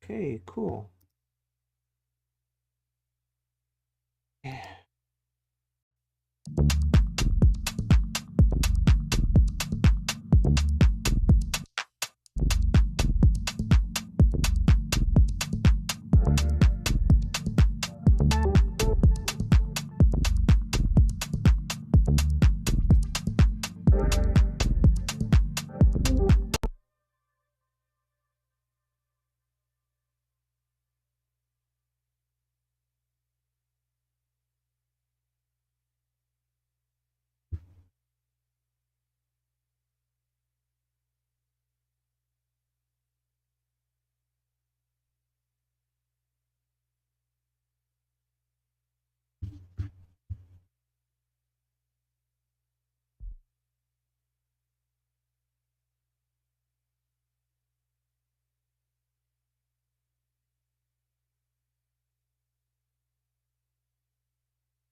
Okay, cool. Yeah.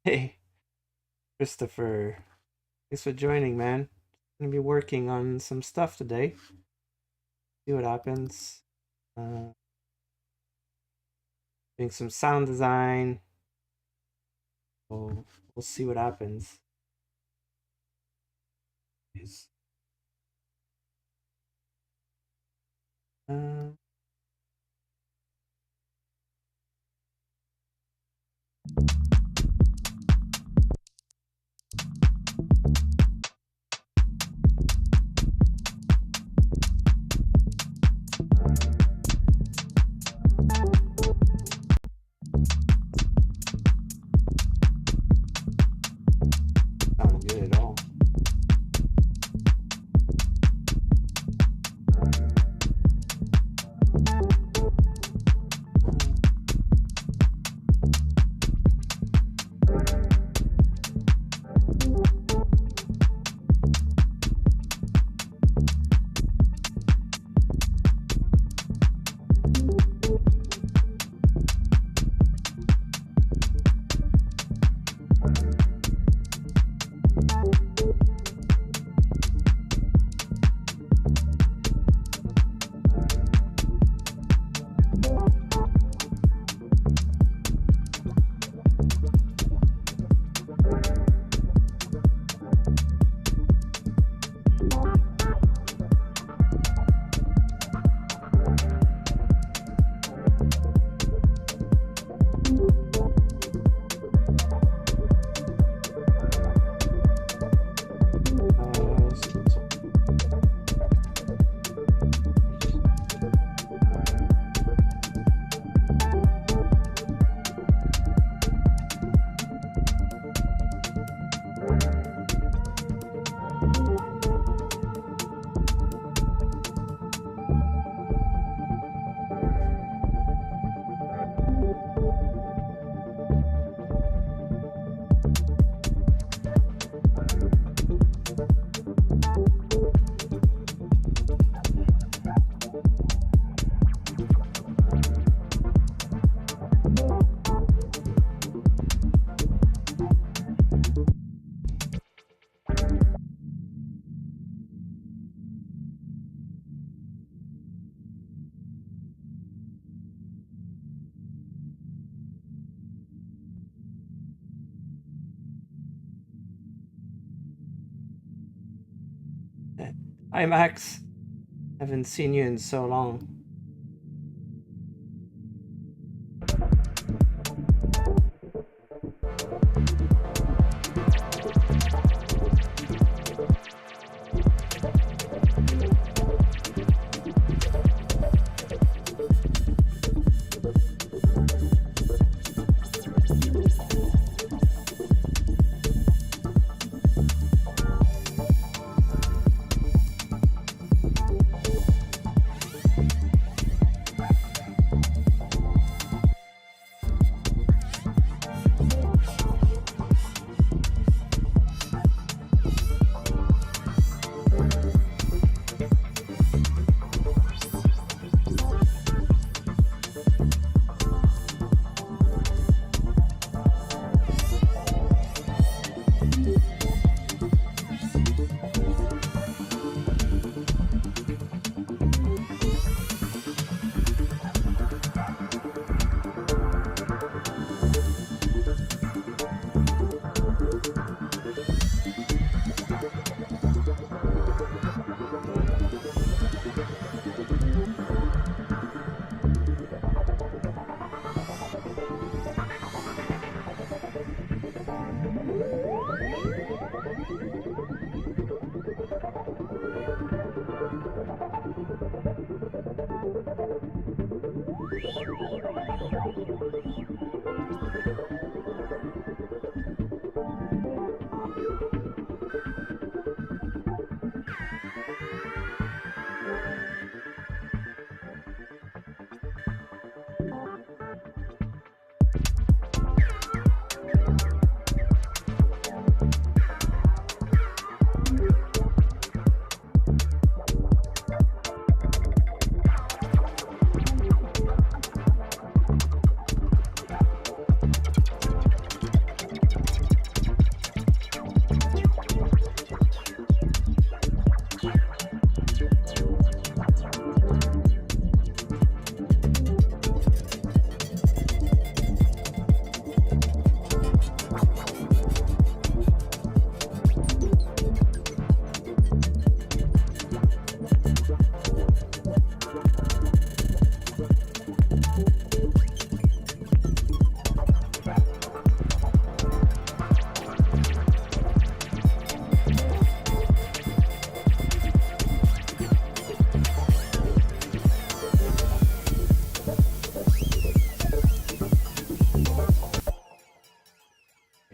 Hey, Christopher. Thanks for joining, man. Gonna be working on some stuff today. See what happens. Doing some sound design. We'll see what happens. Yes. Uh, Sound good at all. Hi, Max. Haven't seen you in so long.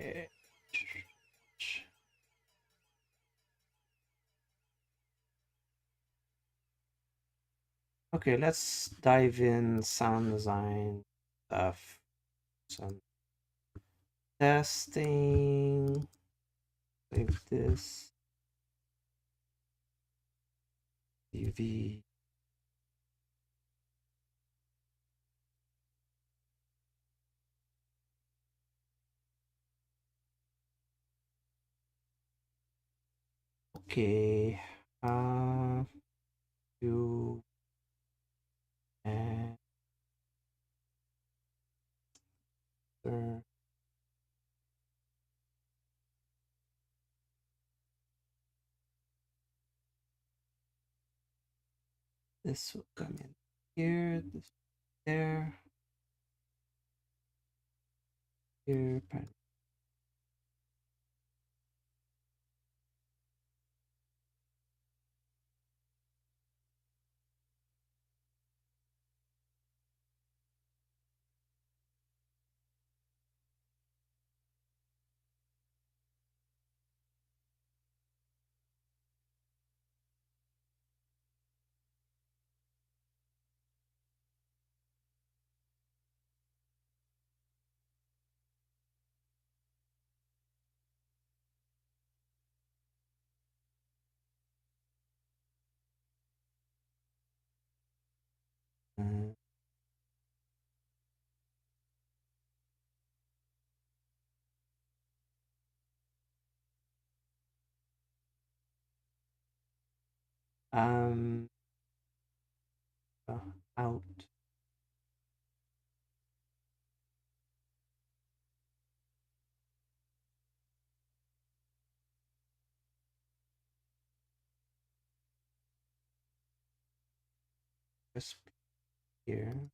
Okay. Okay, let's dive in sound design stuff. Some testing like this. UV. Okay. You and this will come in here, this there, here, uh, um, out. Crisp here.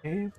Okay.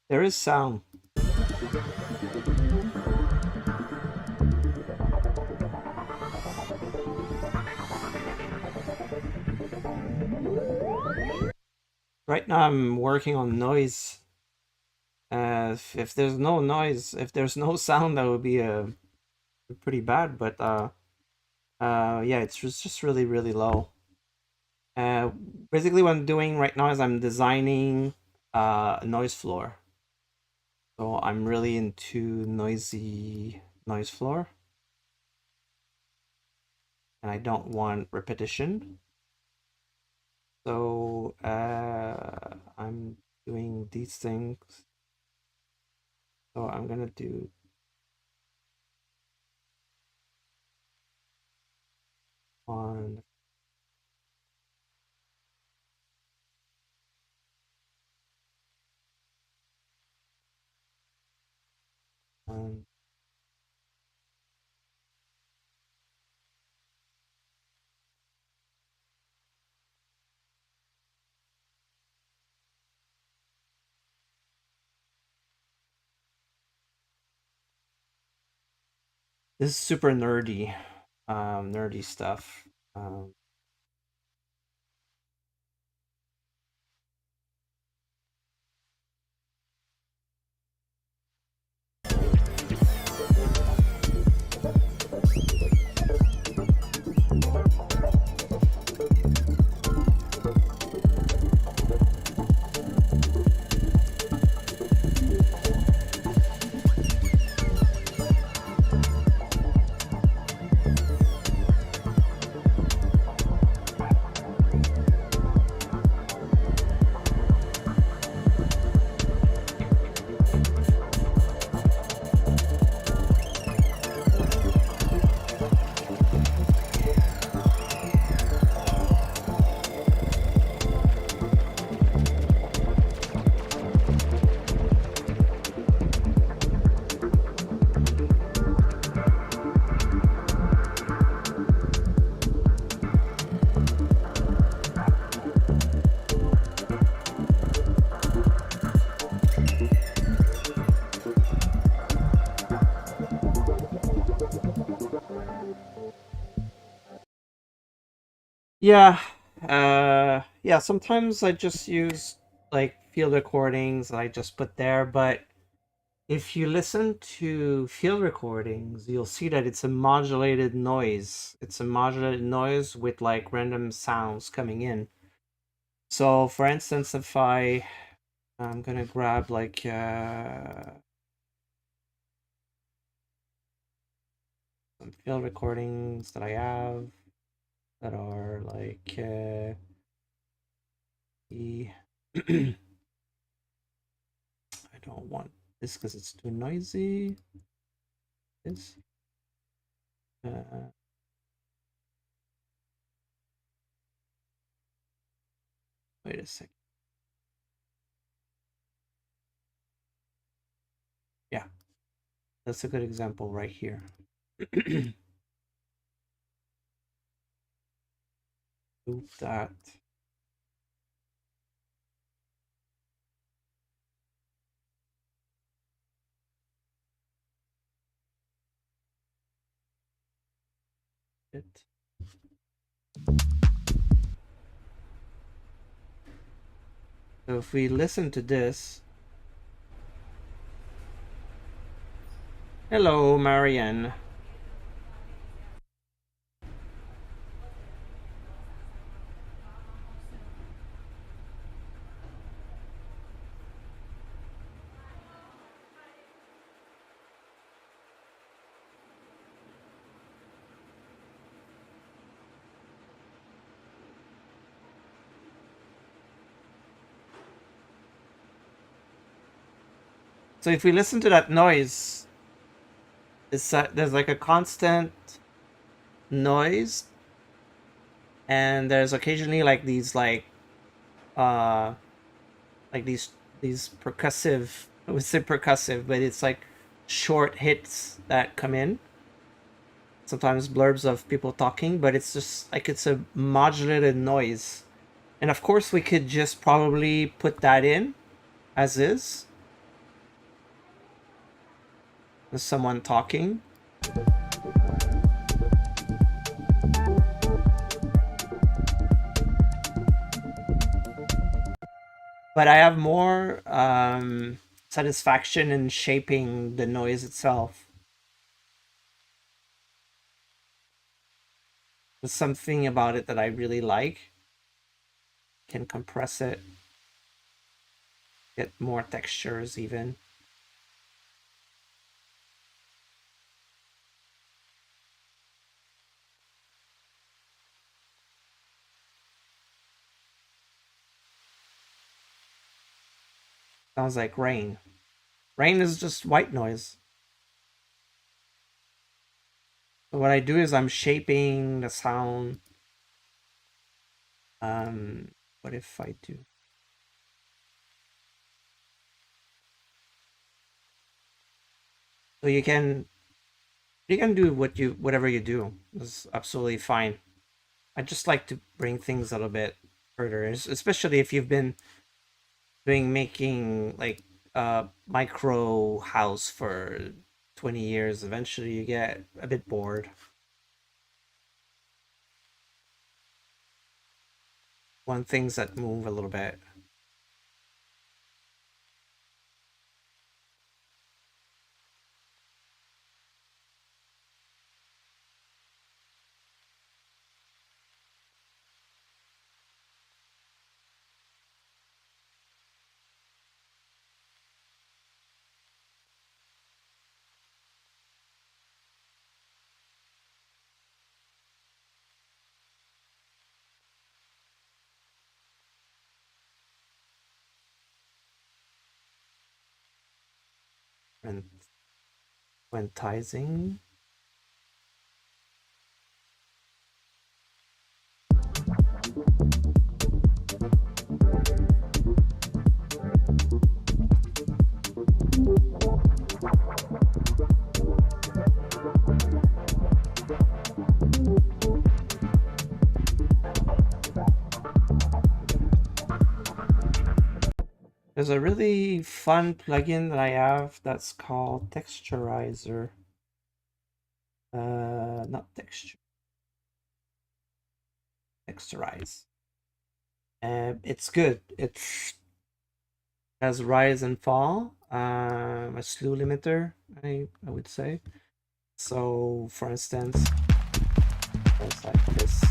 There is sound. Right now I'm working on noise. If there's no noise, if there's no sound, that would be pretty bad. But yeah, it's just really really low. Uh, Basically, what I'm doing right now is I'm designing a noise floor. So I'm really into noisy noise floor, and I don't want repetition. So I'm doing these things. So I'm gonna do one. One. This is super nerdy, nerdy stuff. Um, Yeah, yeah. Sometimes I just use like field recordings that I just put there, but if you listen to field recordings, you'll see that it's a modulated noise. It's a modulated noise with like random sounds coming in. So, for instance, if I'm gonna grab like some field recordings that I have that are like the I don't want this because it's too noisy. This uh, wait a second. Yeah, that's a good example right here. Loop that. It. So if we listen to this, hello, Marianne. So if we listen to that noise, there's like a constant noise, and there's occasionally uh like these percussive. I would say percussive, but it's like short hits that come in. Sometimes blurbs of people talking, but it's just like it's a modulated noise. And of course, we could just probably put that in as is, with someone talking. But I have more satisfaction in shaping the noise itself. There's something about it that I really like. Can compress it, get more textures even. Sounds like rain. Rain is just white noise. So what I do is I'm shaping the sound. What if I do? So you can do whatever you do. It's absolutely fine. I just like to bring things a little bit further, especially if you've been making like a micro house for 20 years. Eventually you get a bit bored. Want things that move a little bit. And quantizing. There's a really fun plugin that I have that's called Texturizer. Not texture. texturize. It's good. It has rise and fall, a slew limiter, I would say. So, for instance, it's like this.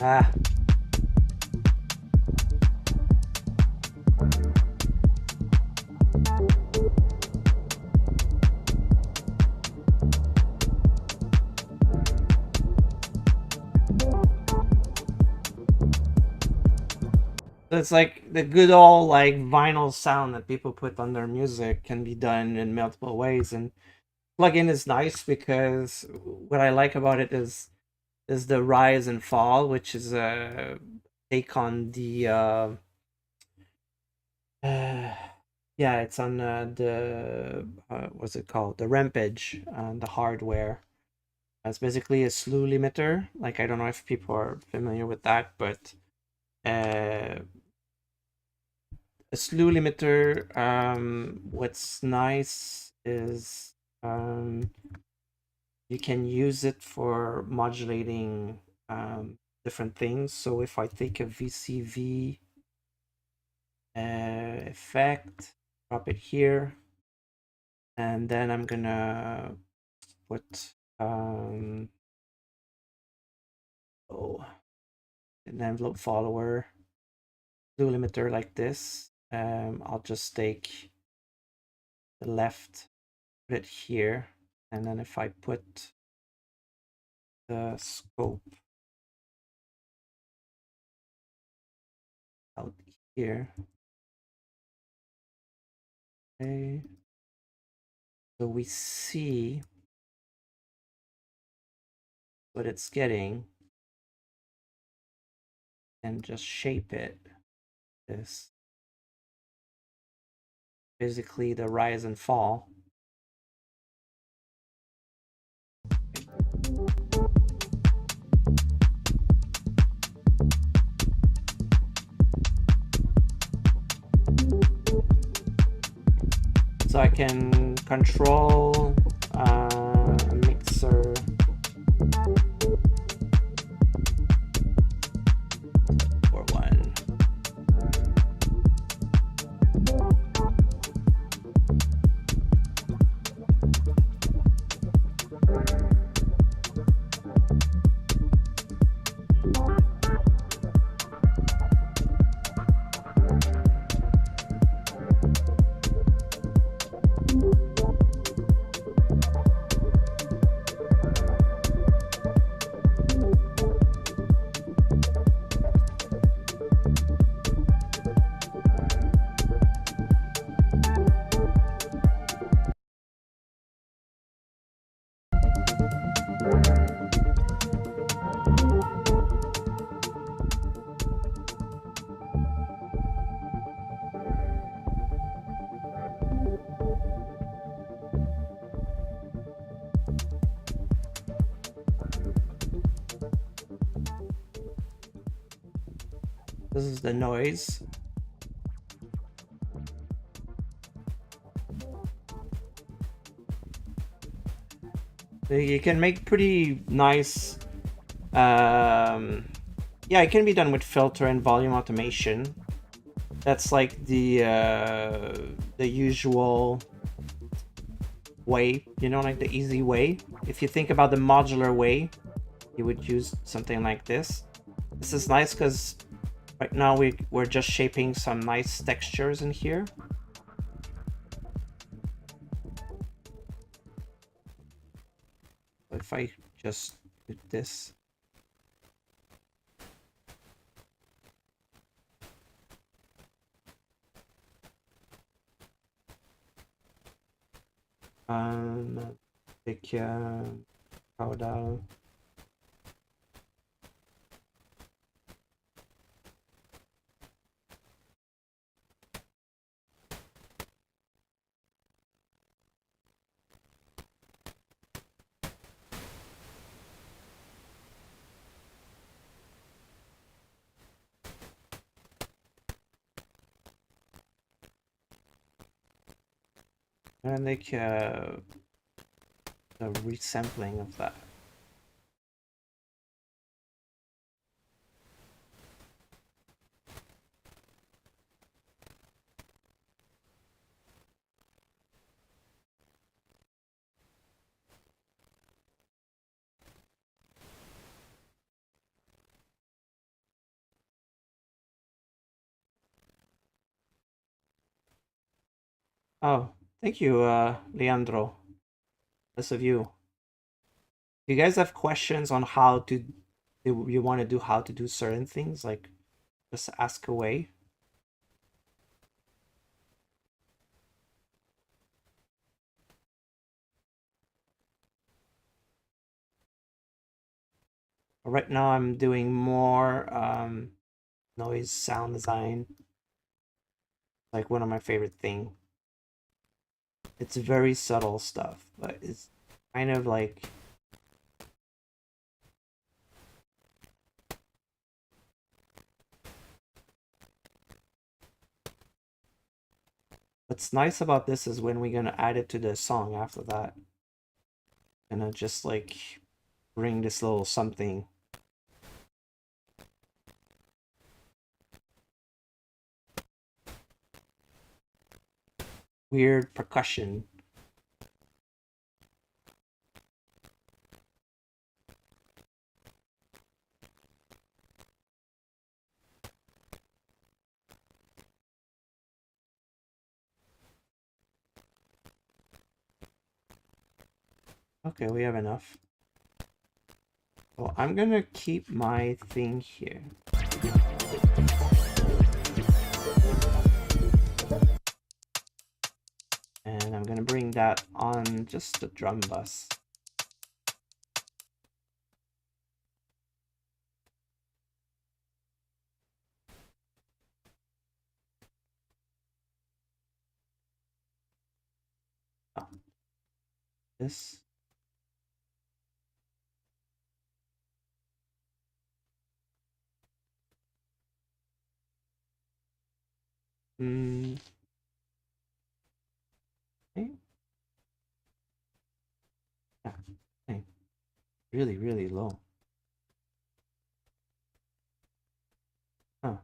Ah. So it's like the good old like vinyl sound that people put on their music can be done in multiple ways, and plugin is nice because what I like about it is the rise and fall, which is a take on the yeah, it's on the what's it called, the rampage on the hardware. It's basically a slew limiter. Like, I don't know if people are familiar with that, but uh, a slew limiter. What's nice is you can use it for modulating different things. So if I take a VCV effect, drop it here, and then I'm gonna put an envelope follower slew limiter like this. I'll just take the left, put it here, and then if I put the scope out here, okay, so we see what it's getting and just shape it. This basically the rise and fall. So I can control a mixer for one. This is the noise. So you can make pretty nice yeah, it can be done with filter and volume automation. That's like the usual way, you know, like the easy way. If you think about the modular way, you would use something like this. This is nice because right now we're just shaping some nice textures in here. If I just do this, take powder. I'm gonna make a resampling of that. Oh, thank you, Leandro. This of you. Do you guys have questions on how to you want to do how to do certain things? Like, just ask away. Right now, I'm doing more noise sound design. Like one of my favorite thing. It's very subtle stuff, but it's kind of like what's nice about this is when we're gonna add it to the song after that. Gonna just like bring this little something. Weird percussion. Okay, we have enough. Well, I'm gonna keep my thing here. And I'm gonna bring that on just the drum bus. Oh. This. Okay. Yeah. Okay. Really, really low. Huh.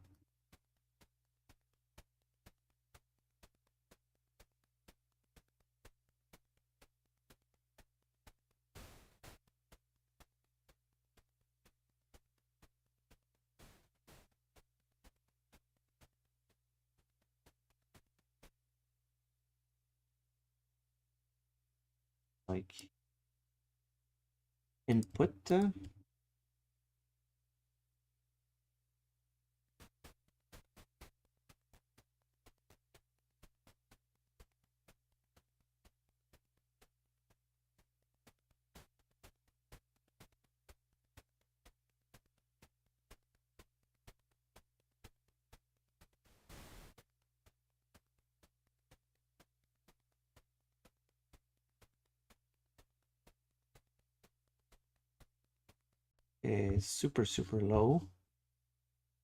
Like input. Is super, super low.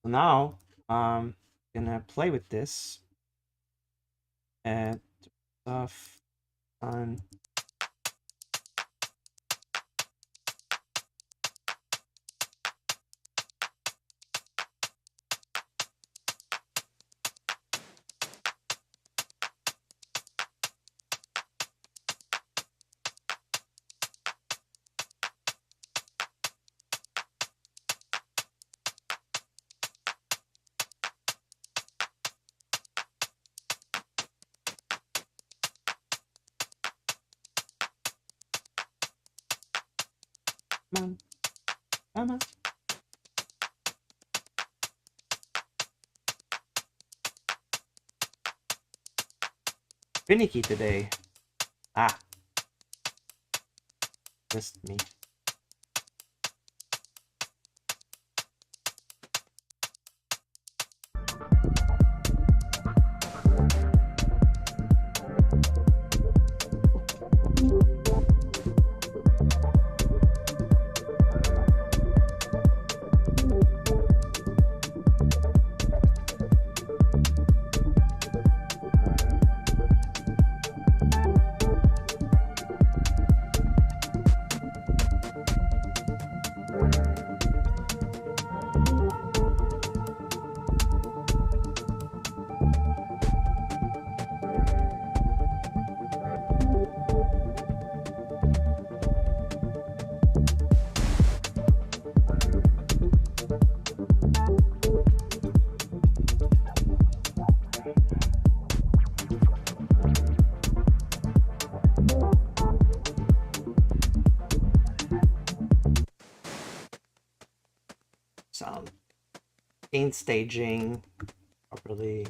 So now I'm gonna play with this and stuff on. Come on. Come on. Finicky today. Ah. Missed me. ain't staging properly.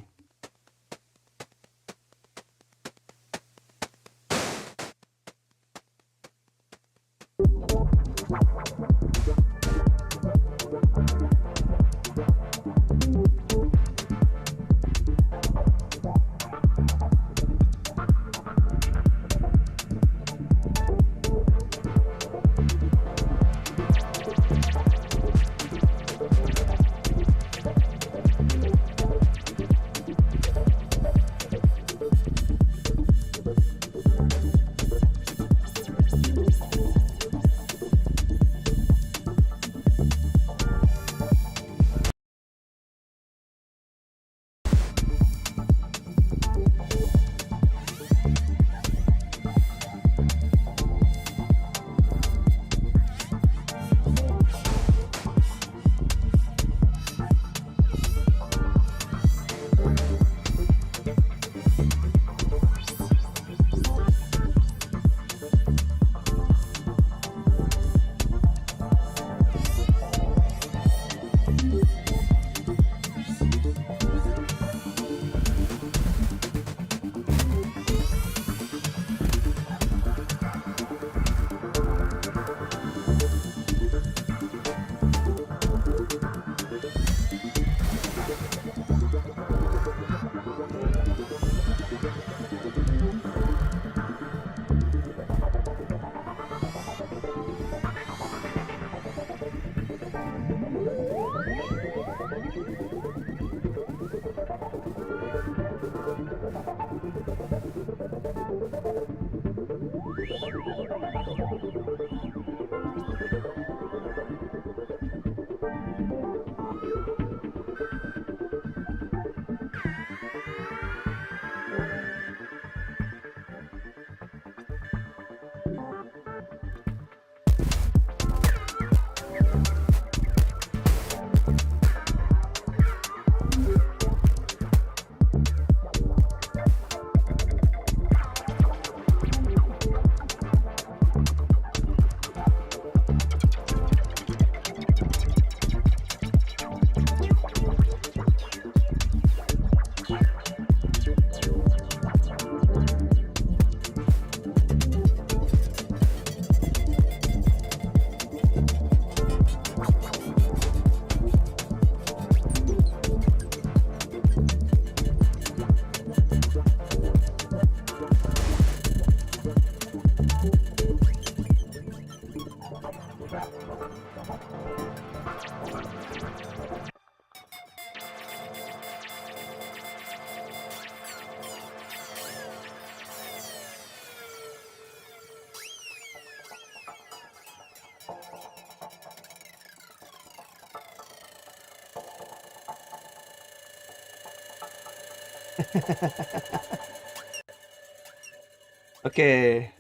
Okay,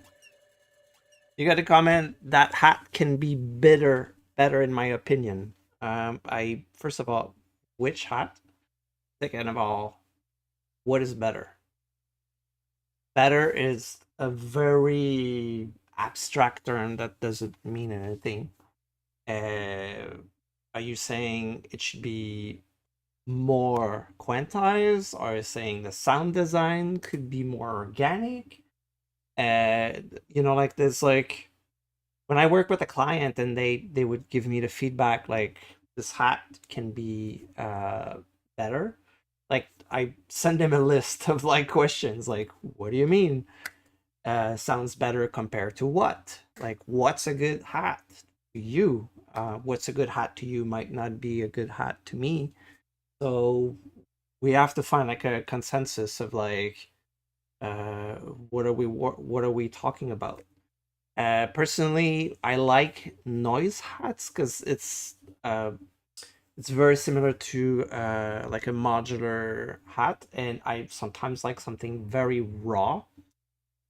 you got to comment that hat can be better in my opinion. I first of all, which hat? Second of all, what is better? Better is a very abstract term that doesn't mean anything. Are you saying it should be more quantized? Are you saying the sound design could be more organic? Like there's like when I work with a client and they would give me the feedback like this hat can be better. Like I send them a list of like questions like what do you mean? Sounds better compared to what? Like what's a good hat to you? What's a good hat to you might not be a good hat to me. So we have to find like a consensus of like uh what are we talking about. Personally, I like noise hats because it's very similar to like a modular hat, and I sometimes like something very raw.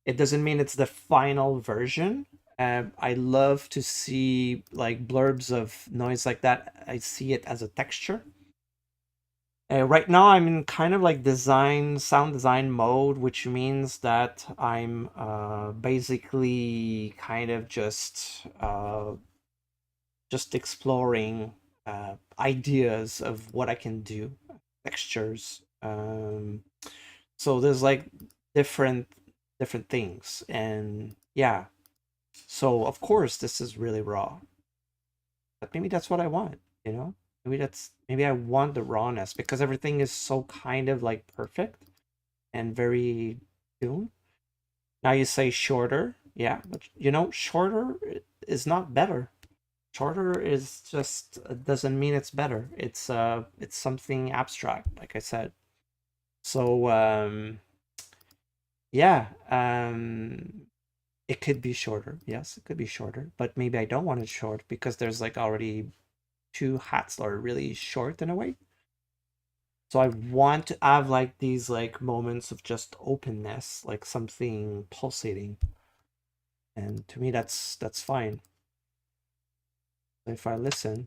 It doesn't mean it's the final version. I love to see like blurbs of noise like that. I see it as a texture. Right now, I'm in kind of like sound design mode, which means that I'm basically kind of just exploring ideas of what I can do, textures. So there's like different different things, and yeah. So of course this is really raw, but maybe that's what I want, you know? Maybe I want the rawness because everything is so kind of like perfect and very tuned. Now you say shorter, yeah, but shorter is not better. Shorter is just doesn't mean it's better. It's something abstract, like I said. So yeah, it could be shorter. Yes, it could be shorter, but maybe I don't want it short because there's like already two hats that are really short in a way. So I want to have like these like moments of just openness, like something pulsating. And to me that's fine. If I listen,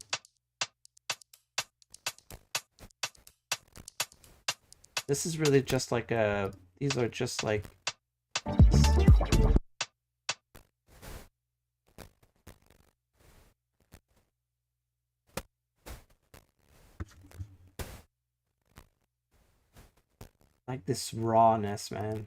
this is really just like a these are just like this rawness, man.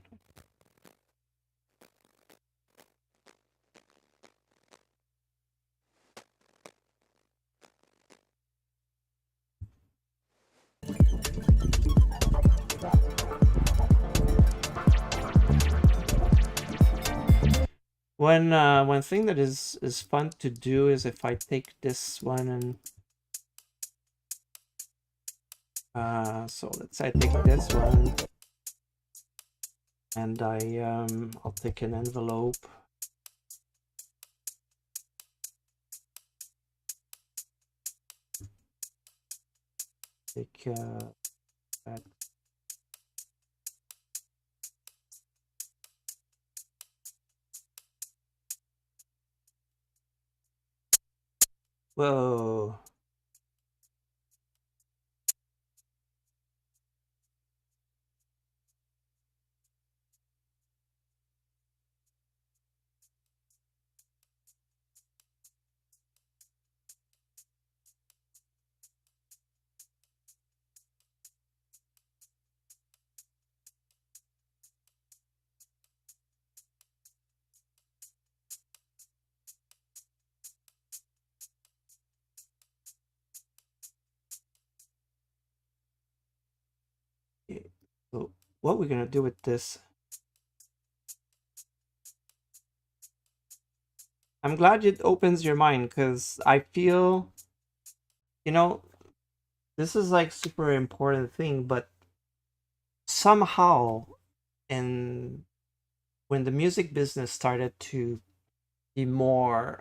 One thing that is fun to do is if I take this one and so let's say I take this one and I'll take an envelope. Take that. Whoa. Okay. So what we're gonna do with this? I'm glad it opens your mind because I feel, you know, this is like super important thing, but somehow, and when the music business started to be more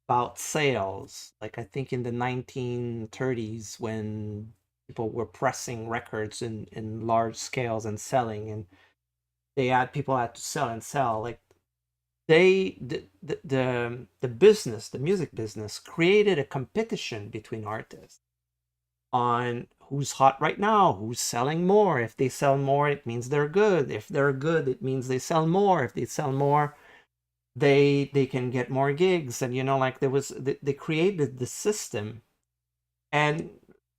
about sales, like I think in the 1930s when people were pressing records in large scales and selling, and people had to sell and sell, like the business, the music business created a competition between artists on who's hot right now, who's selling more. If they sell more, it means they're good. If they're good, it means they sell more. If they sell more, they can get more gigs. And like they created the system, and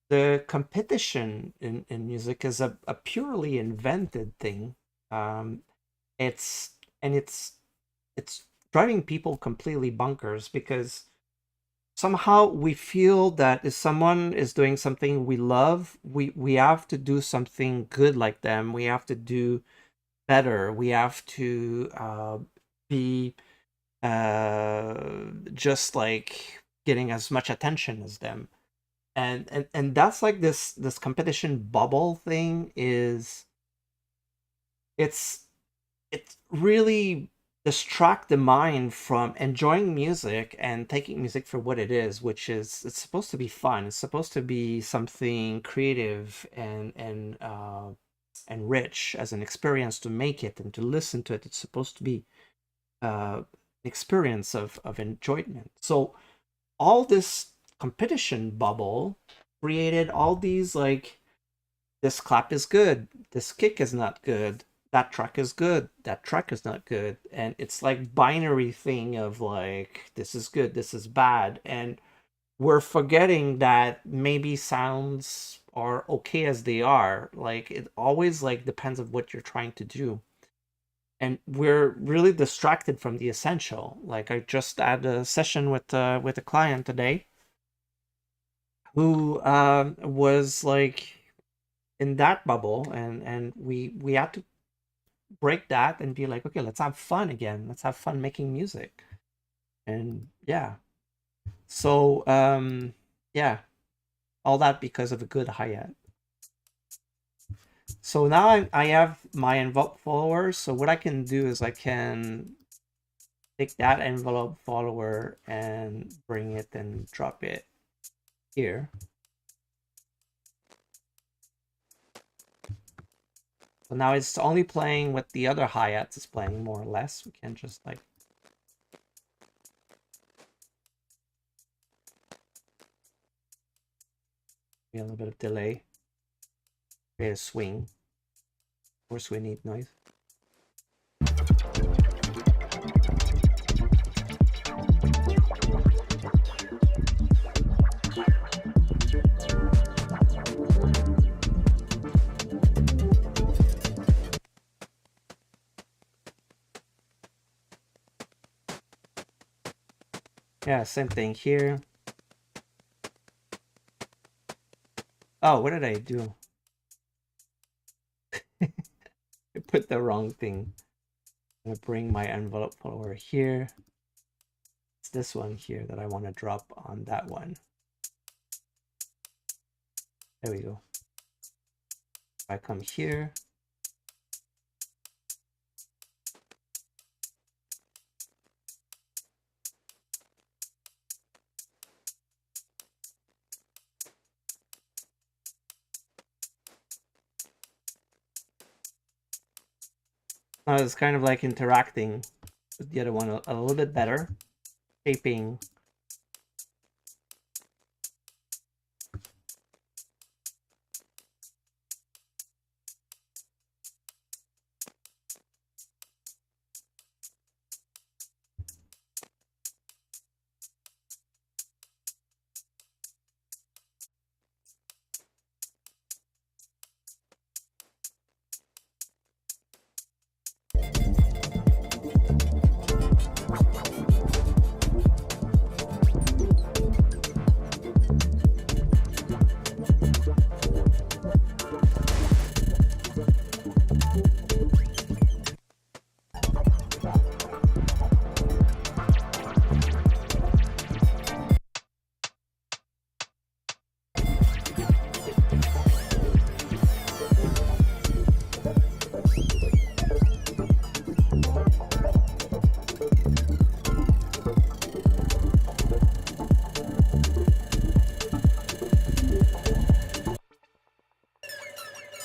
the competition in music is a purely invented thing. Um, it's and it's driving people completely bonkers because somehow we feel that if someone is doing something we love, we have to do something good like them. We have to do better. We have to be just like getting as much attention as them. And that's like this competition bubble thing is it's it really distract the mind from enjoying music and taking music for what it is, which is it's supposed to be fun. It's supposed to be something creative and rich as an experience to make it and to listen to it. It's supposed to be an experience of enjoyment. So all this competition bubble created all these like this clap is good, this kick is not good, that track is good, that track is not good, and it's like binary thing of like this is good, this is bad. And we're forgetting that maybe sounds are okay as they are. Like it always like depends on what you're trying to do. And we're really distracted from the essential. Like I just had a session with a client today who was like in that bubble, and we had to break that and be like, okay, let's have fun again. Let's have fun making music. And yeah. So yeah, all that because of a good hi-hat. So now I have my envelope follower. So what I can do is I can take that envelope follower and bring it and drop it here. So now it's only playing what the other hi-hats is playing, more or less. We can just like a little bit of delay, create a swing. Of course we need noise. Yeah, same thing here. Oh, what did I do? I put the wrong thing. I'm gonna bring my envelope follower here. It's this one here that I want to drop on that one. There we go. If I come here, now it's kind of like interacting with the other one a little bit better, shaping.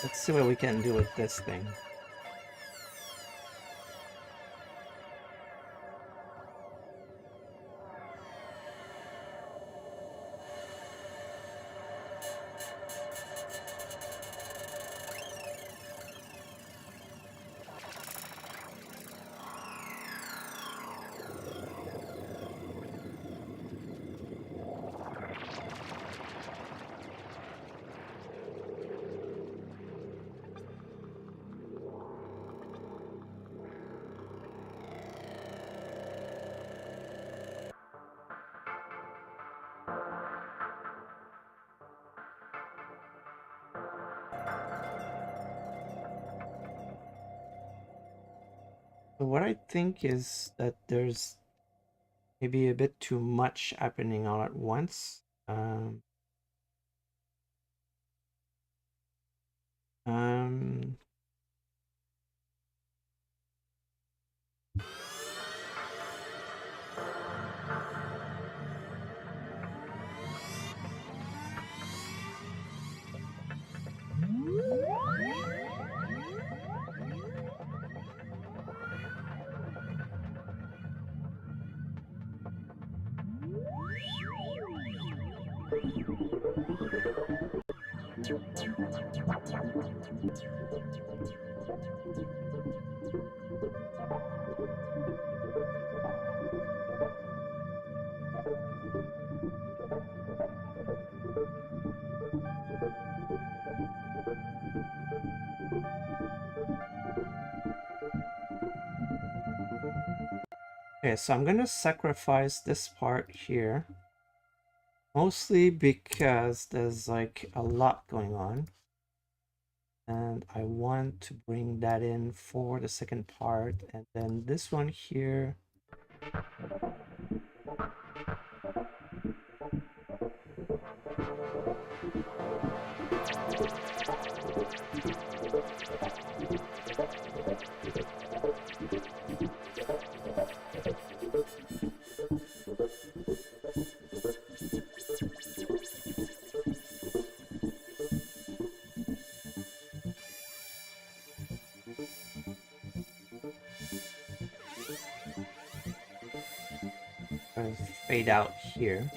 Let's see what we can do with this thing. So what I think is that there's maybe a bit too much happening all at once. Um, um, Okay, so I'm gonna sacrifice this part here. Mostly because there's like a lot going on. And I want to bring that in for the second part. And then this one here. Fade out here.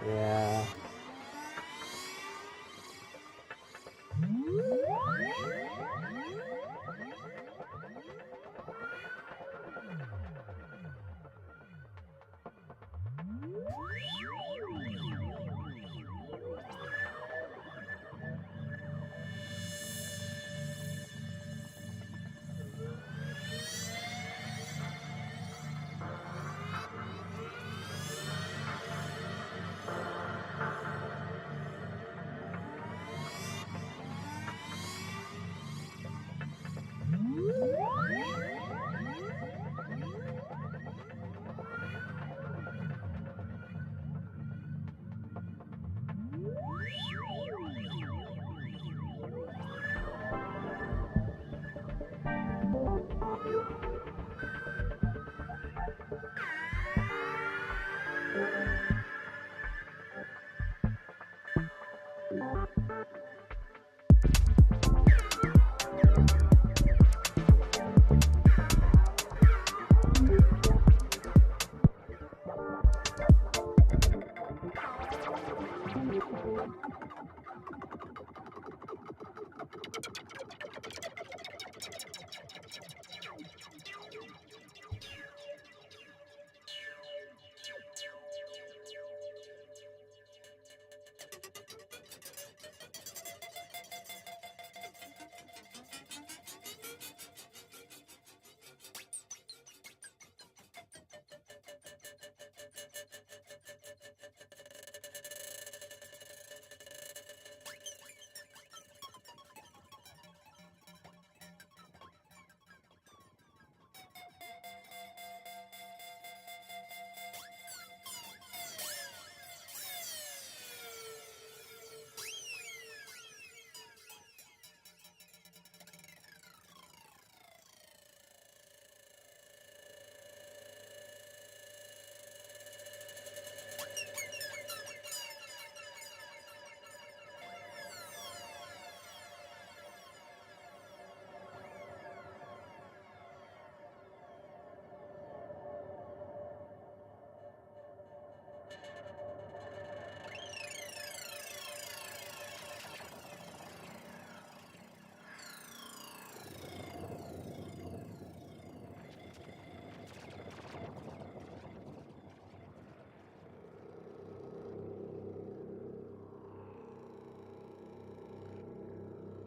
Yeah.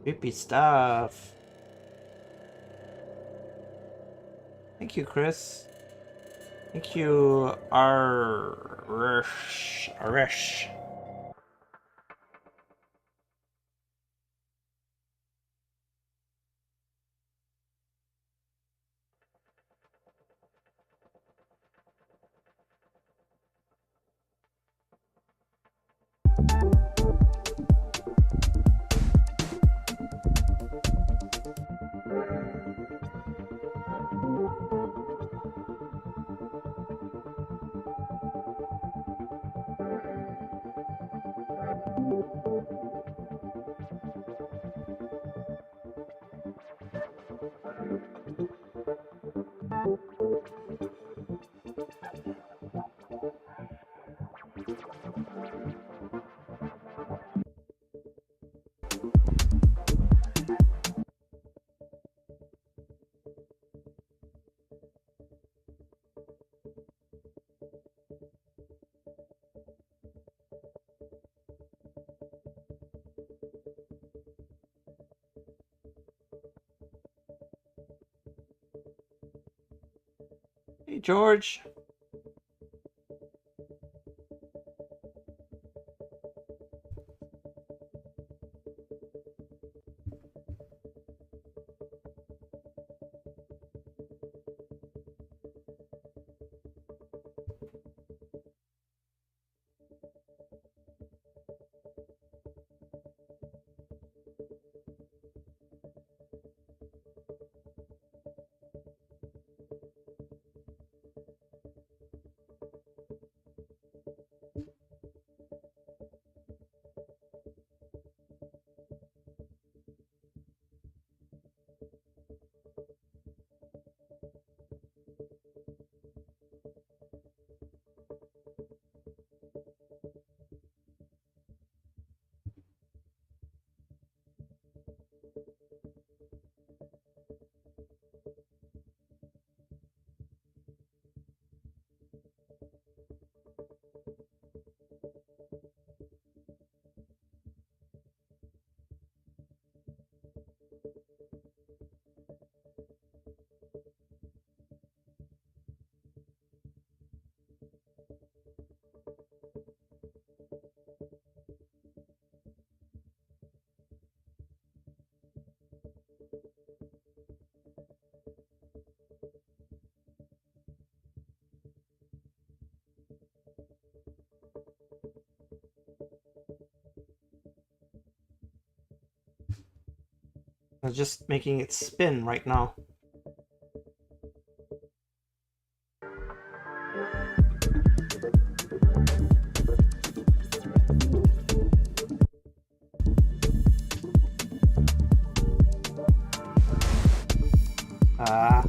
Creepy stuff. Thank you, Chris. Thank you, Arish. Hey, George. I'm just making it spin right now. Ah.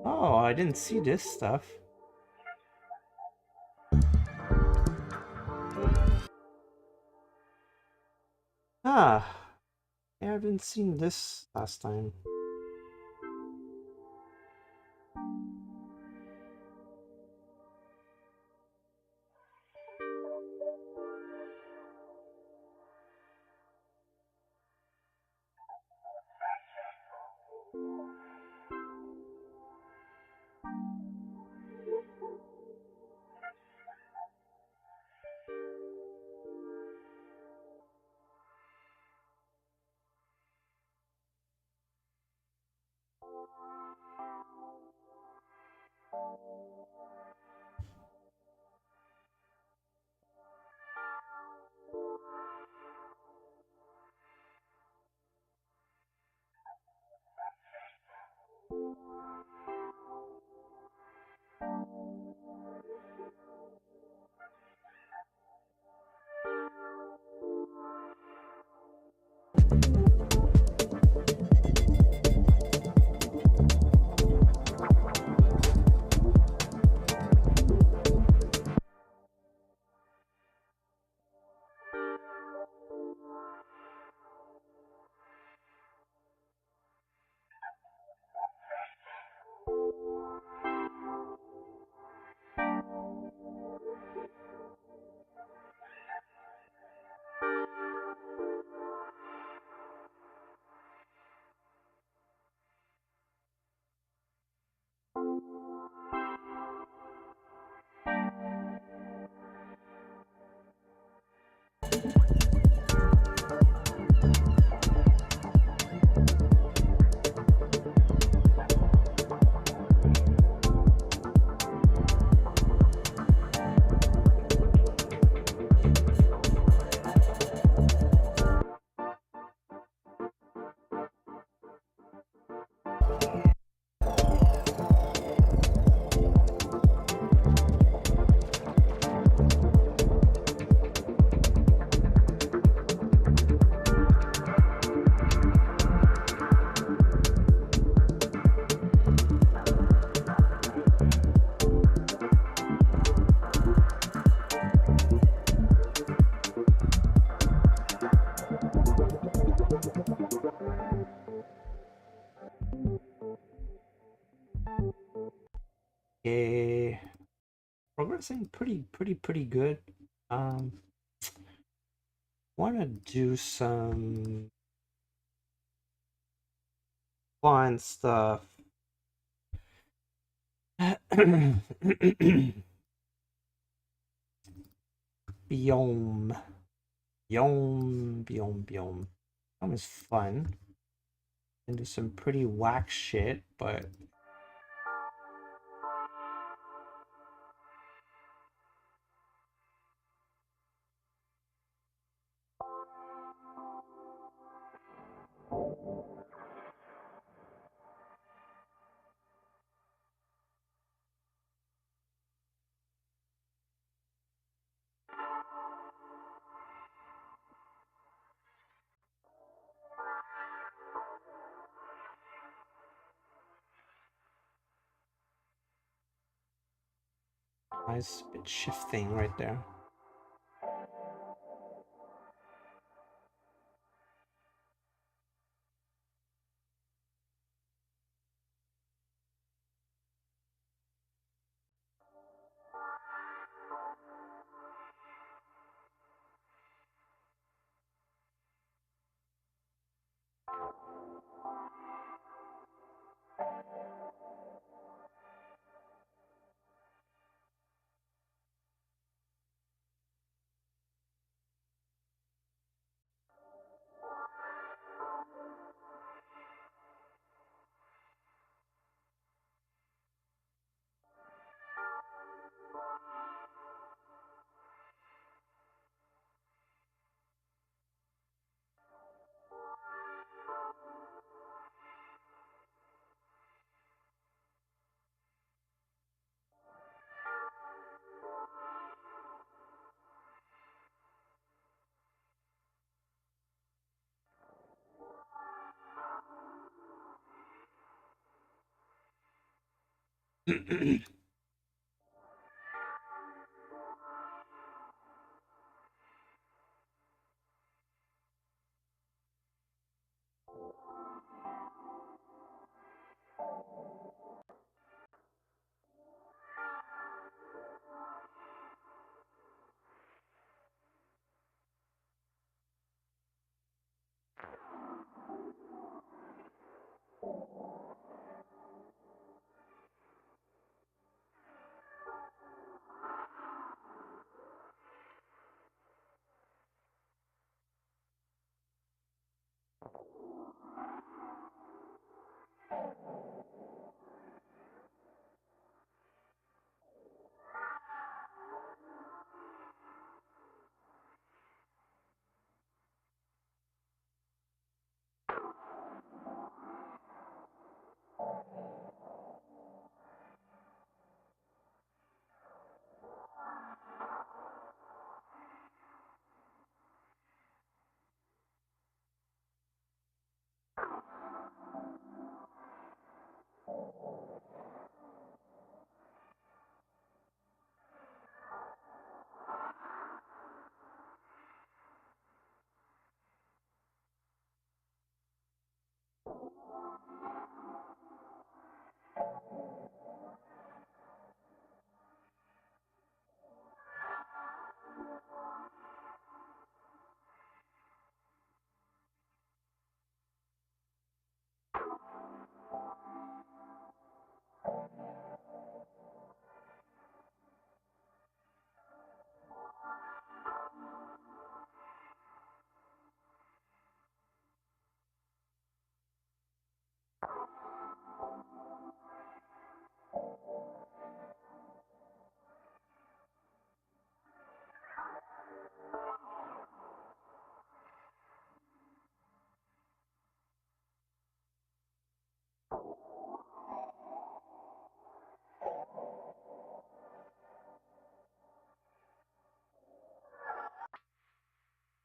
Oh, I didn't see this stuff. Ah, I haven't seen this last time. Okay, progressing pretty good. Um, want to do some fun stuff. Biome, biome. That was fun. And do some pretty whack shit, but nice bit shifting right there.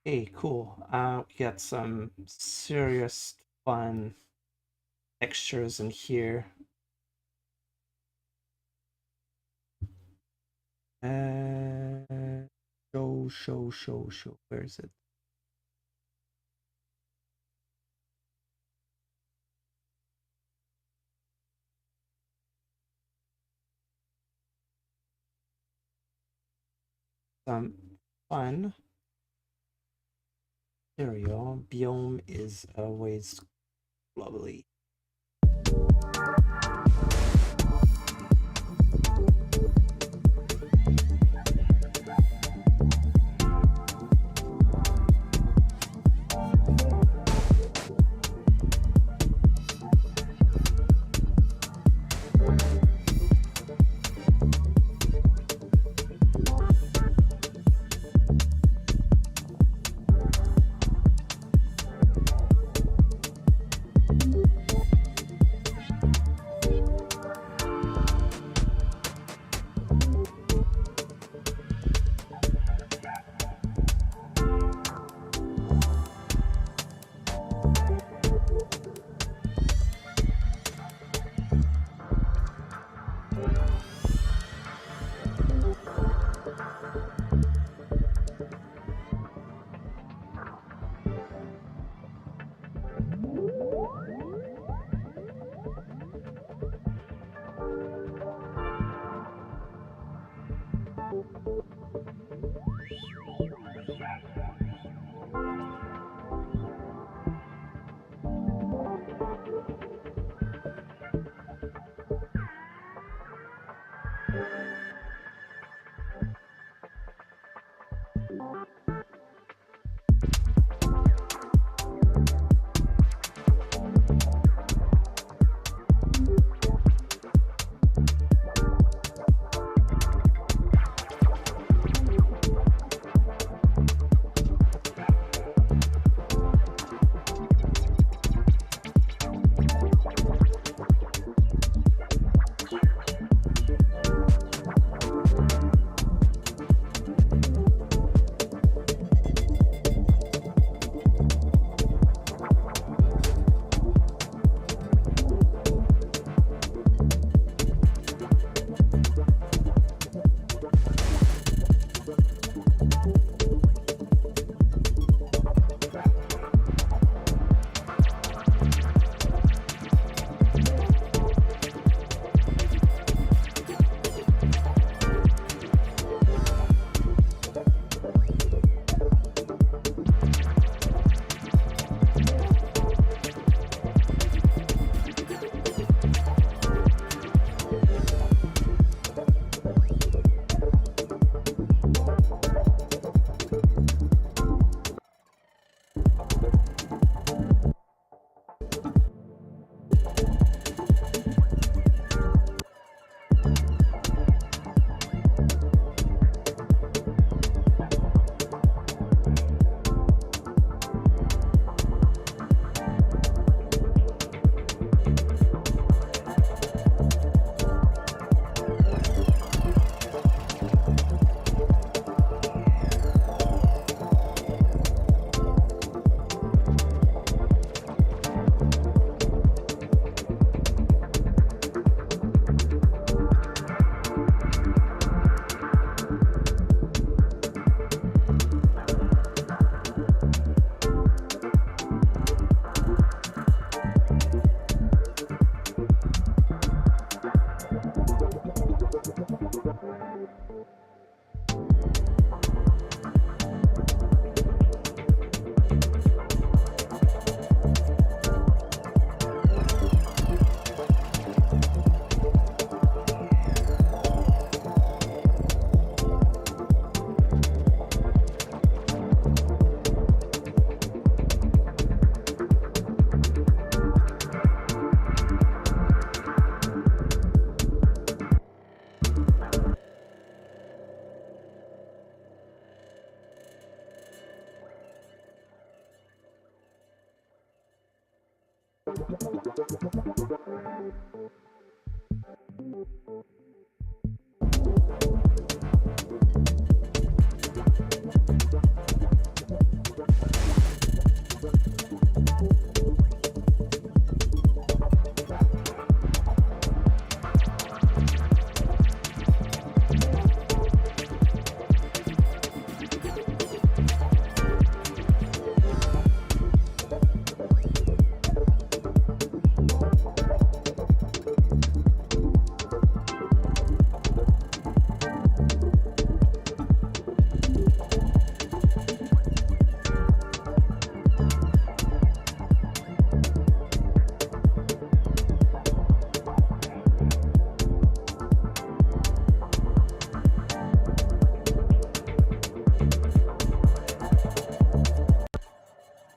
Hey, cool. We got some serious fun textures in here. Show. Where is it? some fun. There we go. Biome is always lovely.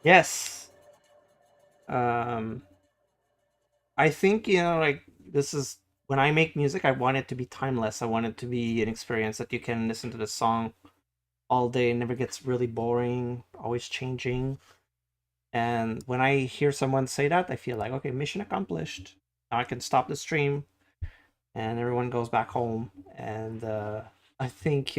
Yes. Um, I think, like, this is when I make music, I want it to be timeless. I want it to be an experience that you can listen to the song all day, it never gets really boring, always changing. And when I hear someone say that, I feel like, okay, mission accomplished. Now I can stop the stream and everyone goes back home. And I think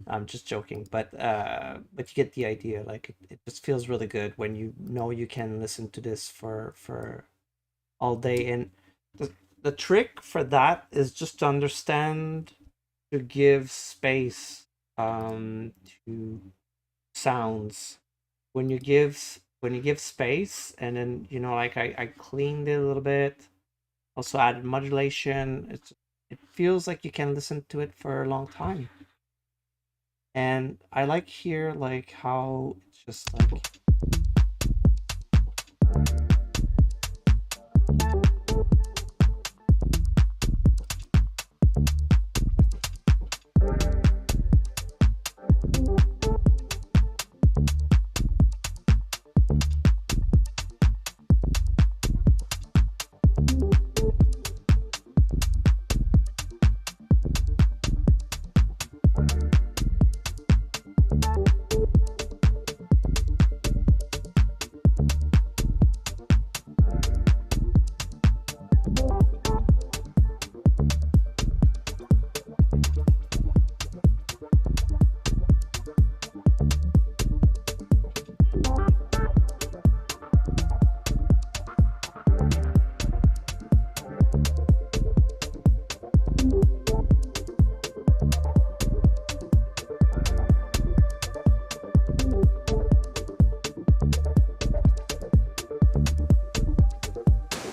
I'm just joking, but you get the idea. Like it just feels really good when you know you can listen to this for all day. And the the trick for that is just to understand to give space to sounds. When you give space, and then like I cleaned it a little bit, also added modulation. It feels like you can listen to it for a long time. And I like here like how it's just like,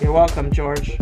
you're welcome, George.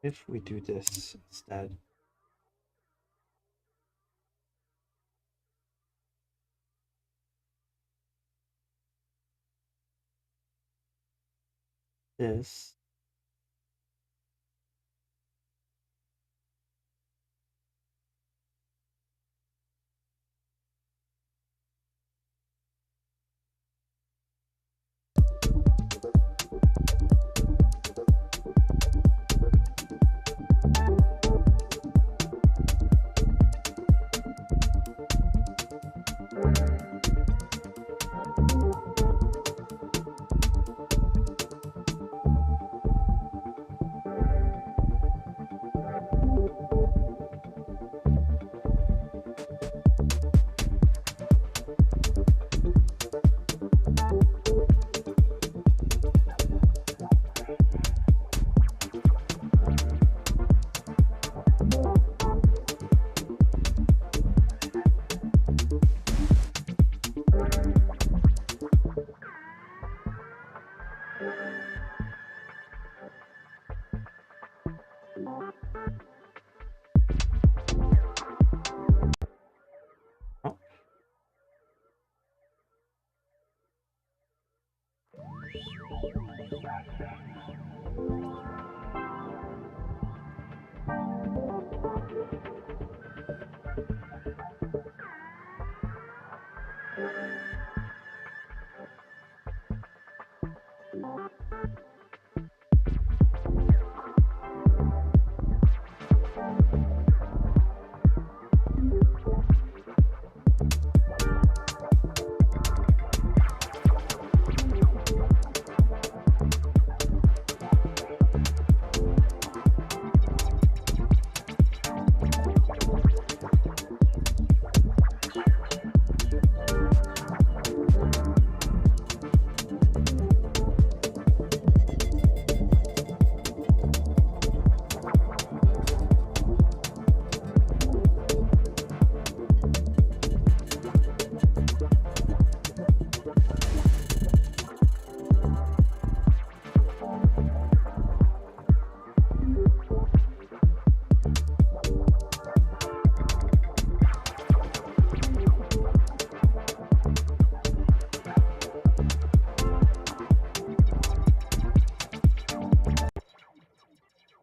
if we do this instead? This. Oh.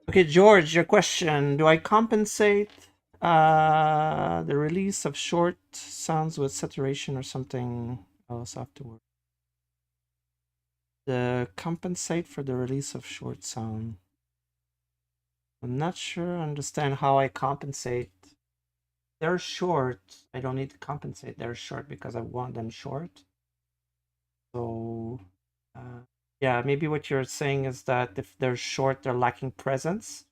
Okay, George, your question. Do I compensate the release of short sounds with saturation or something else afterward? The compensate for the release of short sound. I'm not sure I understand how I compensate. They're short. I don't need to compensate. They're short because I want them short. So, yeah, maybe what you're saying is that if they're short, they're lacking presence.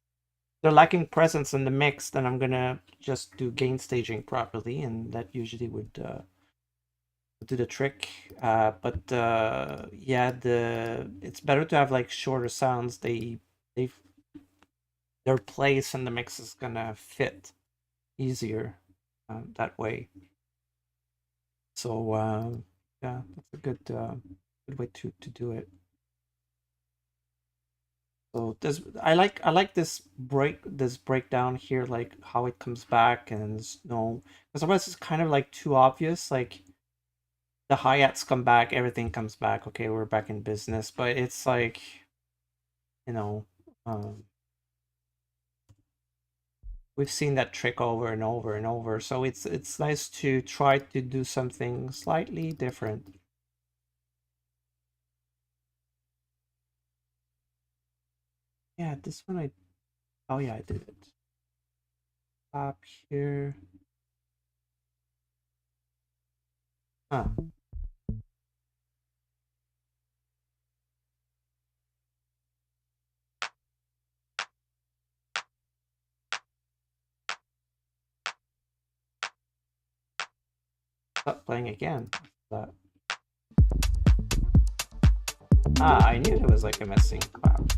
They're lacking presence in the mix, then I'm gonna just do gain staging properly, and that usually would do the trick. But yeah, it's better to have like shorter sounds. They their place in the mix is gonna fit easier that way. So yeah, that's a good way to do it. So this I like this breakdown here, like how it comes back and no, because otherwise it's kind of like too obvious. Like the hi-hats come back, everything comes back. Okay, we're back in business, but it's like, you know, um, we've seen that trick over and over and over. So it's nice to try to do something slightly different. Yeah, this one oh yeah, I did it. Up here. Huh. Stop playing again. That. Ah, I knew it was like a missing cloud.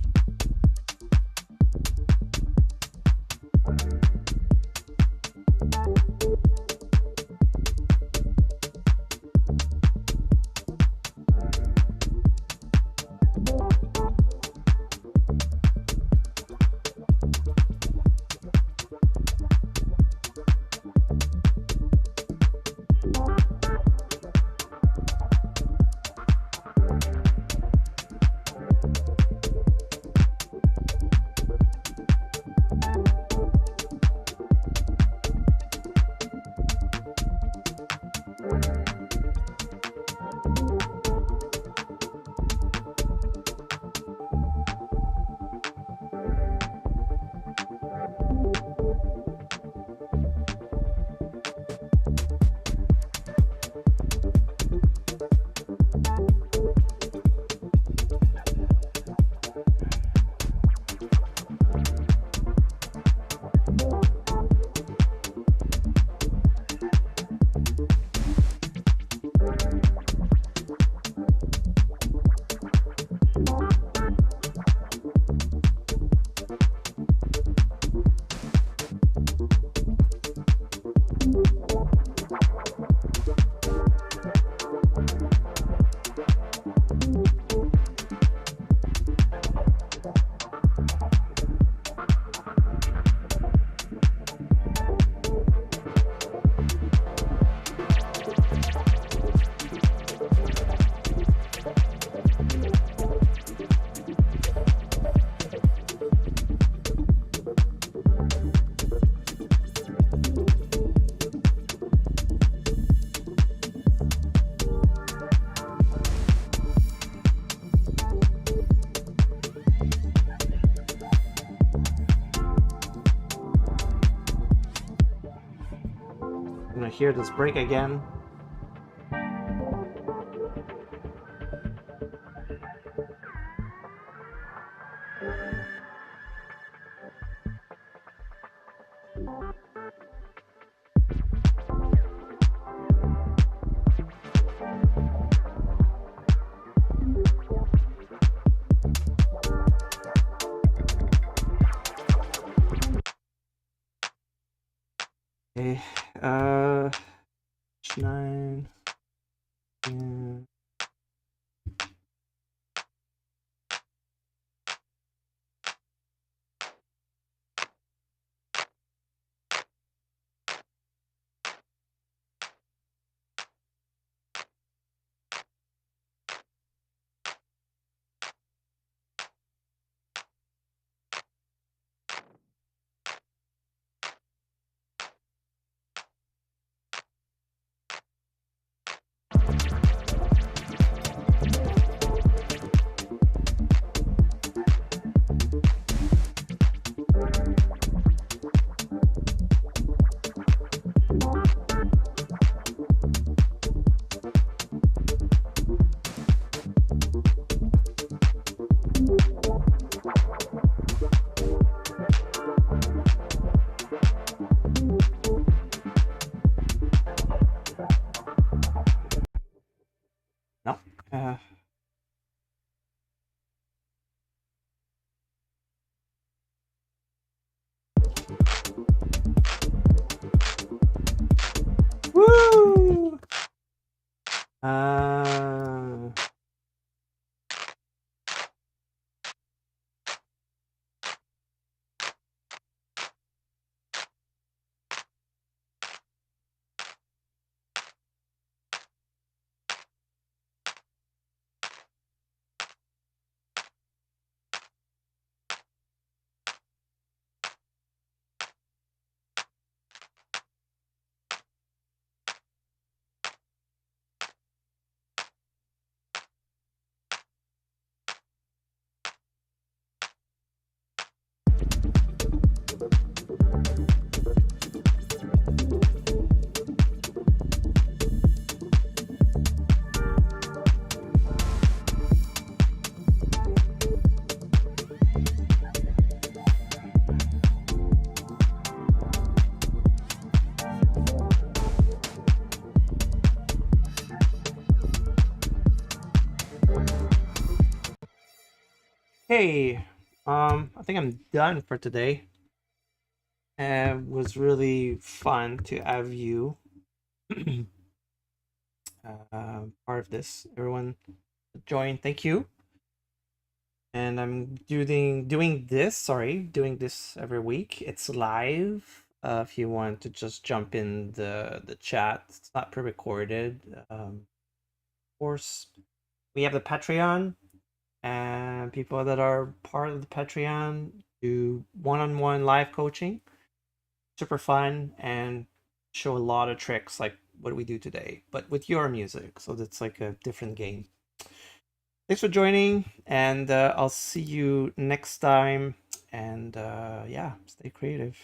hear this break again. Okay, 9. Yeah. No. Woo! Uh, hey, I think I'm done for today. It was really fun to have you part of this. Everyone join. Thank you. And I'm doing this every week. It's live. If you want to just jump in the chat, it's not pre-recorded. Of course, we have the Patreon, and people that are part of the Patreon do one-on-one live coaching. Super fun and show a lot of tricks like what we do today, but with your music. So that's like a different game. Thanks for joining, and I'll see you next time. And yeah, stay creative.